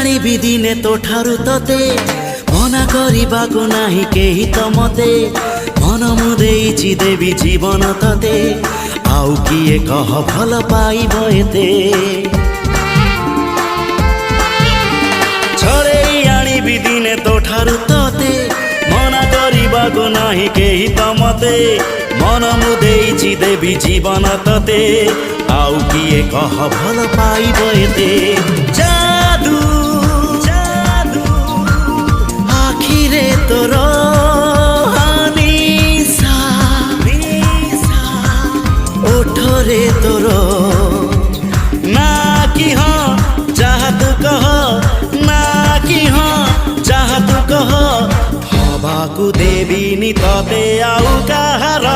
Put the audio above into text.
ଆଣିବି ଦିନେ ତୋ ଠାରୁ ତତେ ମନା କରିବାକୁ ନାହିଁ କେହି ତ ମତେ ମନ ମୁଁ ଦେଇଛି ଦେବି ଜୀବନ ତତେ ଆଉ କିଏ କହ ଭଲ ପାଇବ ଏତେ ଛଡ଼େଇ ଆଣିବି ଦିନେ ତୋ ଠାରୁ ତତେ ମନା କରିବାକୁ ନାହିଁ କେହି ତ ମତେ ମନ ମୁଁ ଦେଇଛି ଦେବି ଜୀବନ ତତେ ଆଉ କିଏ କହ ଭଲ ପାଇବ ଏତେ जादू जादू आखिरे तोर निशा ओठरे तोर ना कि हाँ जहाँ तू कह ना कि हाँ जहाँ तू कह हवा को देवी नी तते आउ कहार